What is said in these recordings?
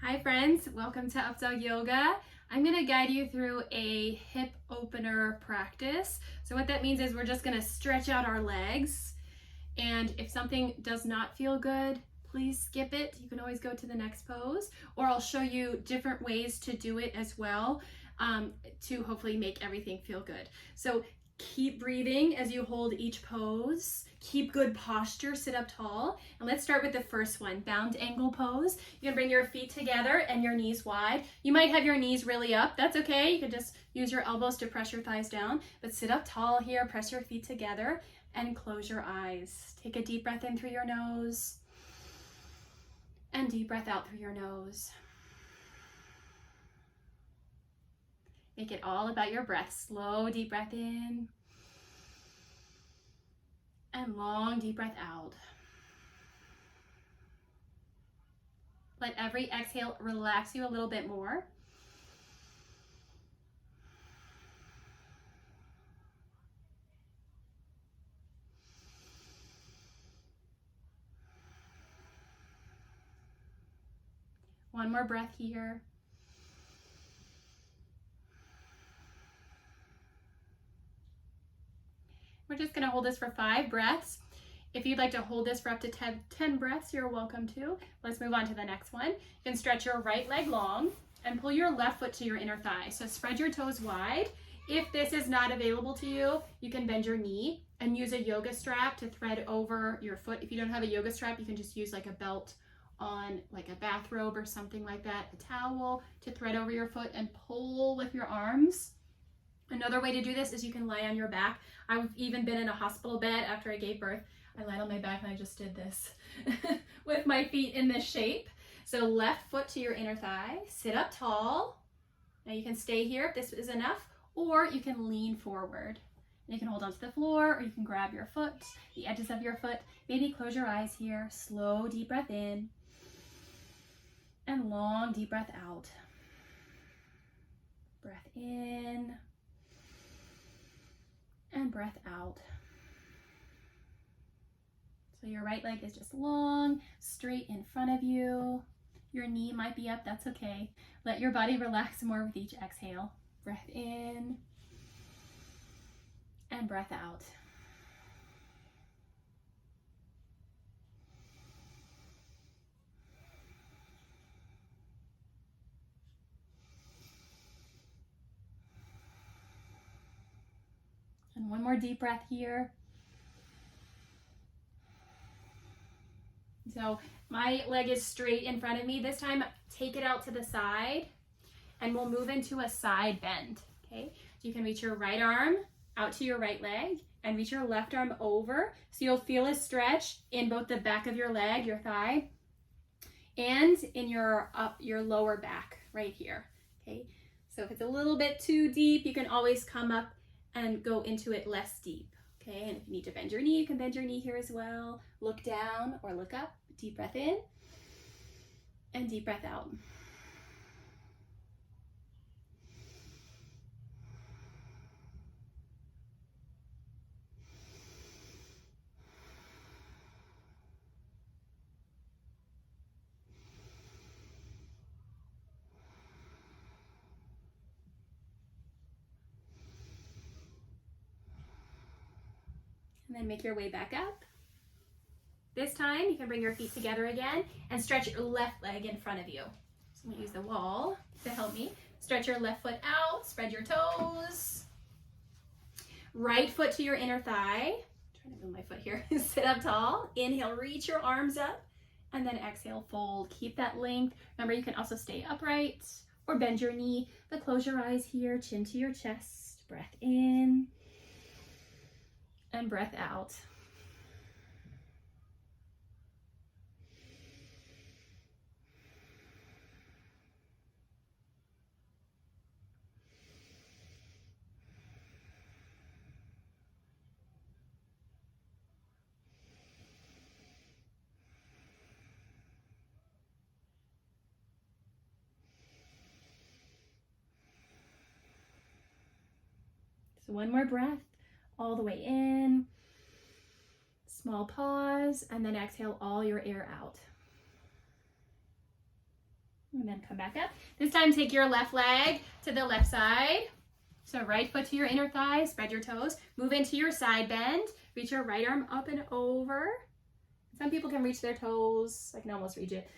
Hi friends, welcome to Updawg-Yoga. I'm going to guide you through a hip opener practice. So what that means is we're just going to stretch out our legs, and if something does not feel good, please skip it. You can always go to the next pose, or I'll show you different ways to do it as well to hopefully make everything feel good. So keep breathing as you hold each pose. Keep good posture, sit up tall. And let's start with the first one, bound angle pose. You can bring your feet together and your knees wide. You might have your knees really up, that's okay. You can just use your elbows to press your thighs down, but sit up tall here, press your feet together and close your eyes. Take a deep breath in through your nose and deep breath out through your nose. Make it all about your breath. Slow, deep breath in. And long, deep breath out. Let every exhale relax you a little bit more. One more breath here. We're just going to hold this for 5 breaths. If you'd like to hold this for up to 10 breaths, you're welcome to. Let's move on to the next one. You can stretch your right leg long and pull your left foot to your inner thigh. So spread your toes wide. If this is not available to you, you can bend your knee and use a yoga strap to thread over your foot. If you don't have a yoga strap, you can just use like a belt on like a bathrobe or something like that, a towel to thread over your foot and pull with your arms. Another way to do this is you can lie on your back. I've even been in a hospital bed after I gave birth. I lied on my back and I just did this with my feet in this shape. So left foot to your inner thigh, sit up tall. Now you can stay here if this is enough, or you can lean forward. And you can hold onto the floor, or you can grab your foot, the edges of your foot. Maybe close your eyes here. Slow, deep breath in. And long, deep breath out. Breath in. And breath out. So your right leg is just long, straight in front of you. Your knee might be up, that's okay. Let your body relax more with each exhale. Breath in and breath out. And one more deep breath here. So my leg is straight in front of me. This time, take it out to the side and we'll move into a side bend, okay? So you can reach your right arm out to your right leg and reach your left arm over. So you'll feel a stretch in both the back of your leg, your thigh, and in your lower back right here, okay? So if it's a little bit too deep, you can always come up and go into it less deep. Okay, and if you need to bend your knee, you can bend your knee here as well. Look down or look up. Deep breath in and deep breath out. And then make your way back up. This time, you can bring your feet together again and stretch your left leg in front of you. So I'm gonna use the wall to help me. Stretch your left foot out, spread your toes. Right foot to your inner thigh. I'm trying to move my foot here. Sit up tall. Inhale, reach your arms up, and then exhale, fold. Keep that length. Remember, you can also stay upright or bend your knee, but close your eyes here, chin to your chest. Breath in and breath out. So one more breath, all the way in. Small pause, and then exhale all your air out. And then come back up. This time take your left leg to the left side. So right foot to your inner thigh, spread your toes. Move into your side bend. Reach your right arm up and over. Some people can reach their toes. I can almost reach it.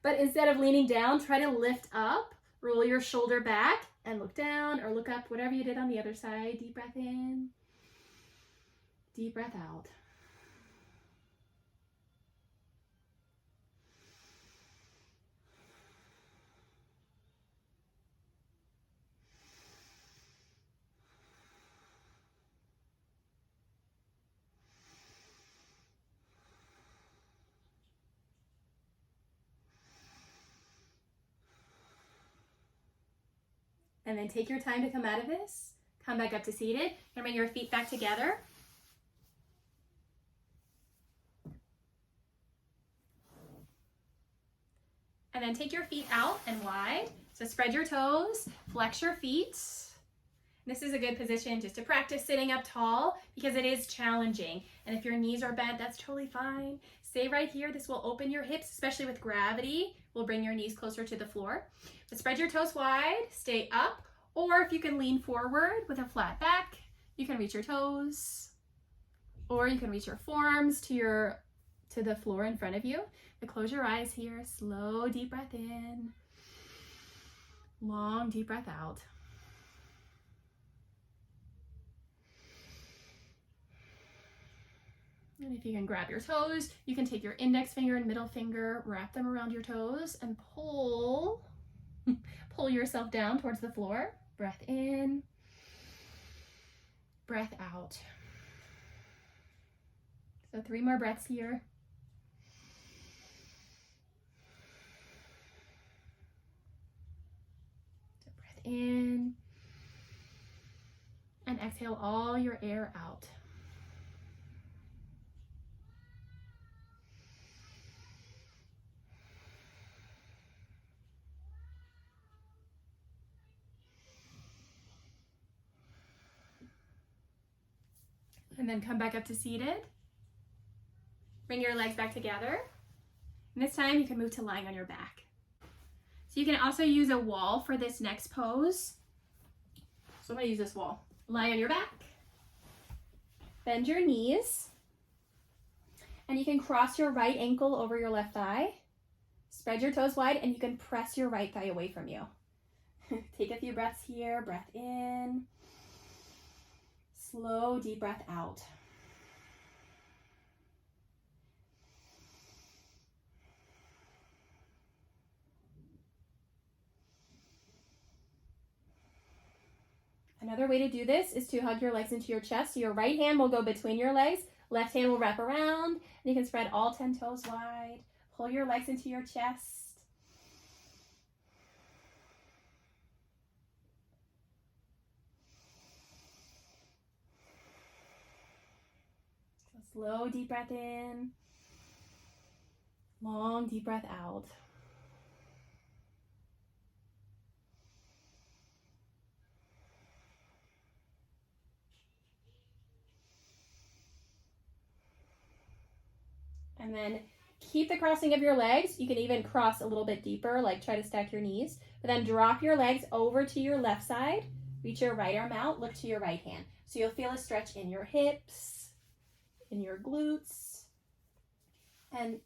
But instead of leaning down, try to lift up. Roll your shoulder back and look down or look up, whatever you did on the other side. Deep breath in. Deep breath out. And then take your time to come out of this. Come back up to seated and bring your feet back together. And then take your feet out and wide. So spread your toes, flex your feet. This is a good position just to practice sitting up tall because it is challenging. And if your knees are bent, that's totally fine. Stay right here. This will open your hips, especially with gravity. Will bring your knees closer to the floor. But spread your toes wide, stay up, or if you can lean forward with a flat back, you can reach your toes, or you can reach your forearms to the floor in front of you. But close your eyes here. Slow, deep breath in. Long, deep breath out. And if you can grab your toes, you can take your index finger and middle finger, wrap them around your toes, and pull yourself down towards the floor. Breath in, breath out. So 3 more breaths here. So breath in, and exhale all your air out. And then come back up to seated. Bring your legs back together. And this time you can move to lying on your back. So you can also use a wall for this next pose. So I'm going to use this wall. Lie on your back. Bend your knees. And you can cross your right ankle over your left thigh. Spread your toes wide and you can press your right thigh away from you. Take a few breaths here. Breath in. Slow, deep breath out. Another way to do this is to hug your legs into your chest. So your right hand will go between your legs, left hand will wrap around, and you can spread all 10 toes wide. Pull your legs into your chest. Slow, deep breath in. Long, deep breath out. And then keep the crossing of your legs. You can even cross a little bit deeper, like try to stack your knees. But then drop your legs over to your left side. Reach your right arm out. Look to your right hand. So you'll feel a stretch in your hips, in your glutes, and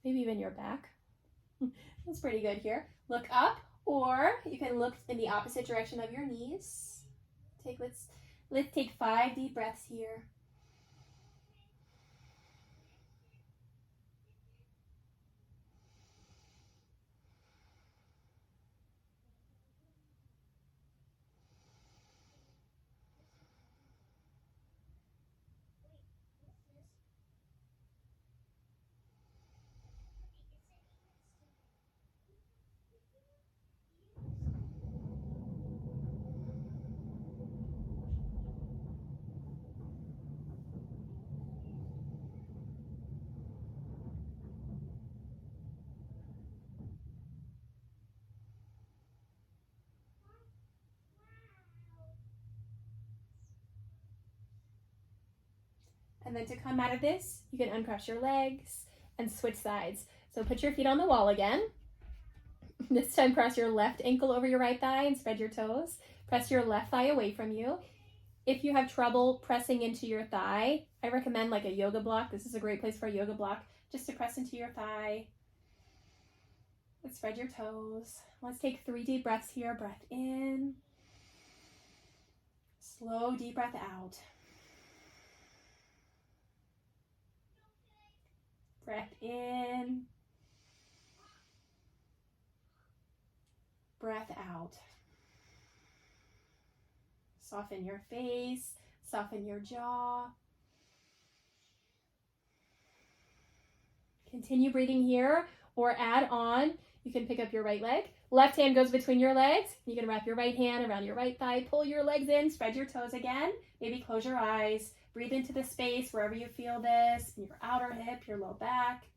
maybe even your back. That's pretty good here. Look up, or you can look in the opposite direction of your knees. Let's take 5 deep breaths here. And then to come out of this, you can uncross your legs and switch sides. So put your feet on the wall again. This time cross your left ankle over your right thigh and spread your toes. Press your left thigh away from you. If you have trouble pressing into your thigh, I recommend like a yoga block. This is a great place for a yoga block, just to press into your thigh. Let's spread your toes. Let's take 3 deep breaths here. Breath in. Slow, deep breath out. Breath in. Breath out. Soften your face, soften your jaw. Continue breathing here, or add on. You can pick up your right leg. Left hand goes between your legs. You can wrap your right hand around your right thigh, pull your legs in, spread your toes again. Maybe close your eyes. Breathe into the space wherever you feel this, in your outer hip, your low back.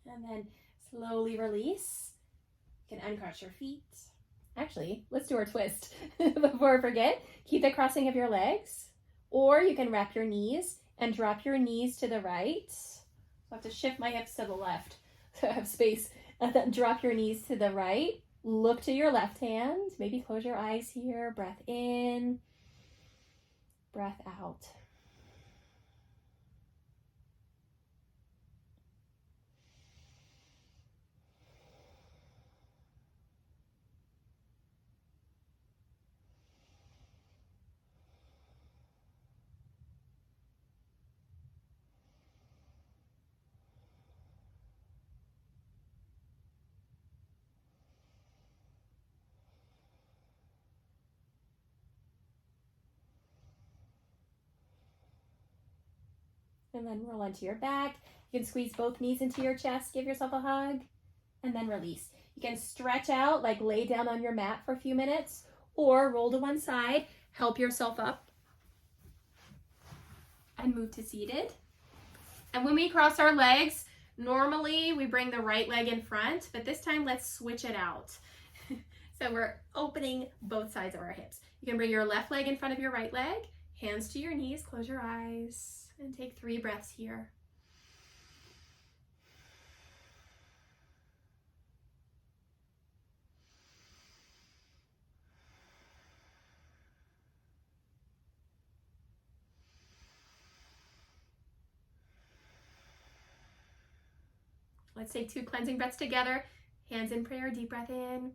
And then slowly release. You can uncross your feet. Actually, let's do our twist before I forget. Keep the crossing of your legs, or you can wrap your knees and drop your knees to the right. I have to shift my hips to the left so I have space. And then drop your knees to the right. Look to your left hand. Maybe close your eyes here. Breath in, breath out. And then roll onto your back. You can squeeze both knees into your chest, give yourself a hug, and then release. You can stretch out, like lay down on your mat for a few minutes, or roll to one side, help yourself up, and move to seated. And when we cross our legs, normally we bring the right leg in front, but this time let's switch it out. So we're opening both sides of our hips. You can bring your left leg in front of your right leg, hands to your knees, close your eyes. And take 3 breaths here. Let's take 2 cleansing breaths together. Hands in prayer, deep breath in.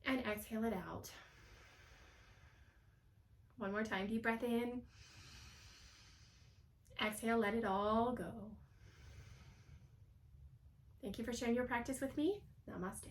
And exhale it out. One more time, deep breath in. Exhale, let it all go. Thank you for sharing your practice with me. Namaste.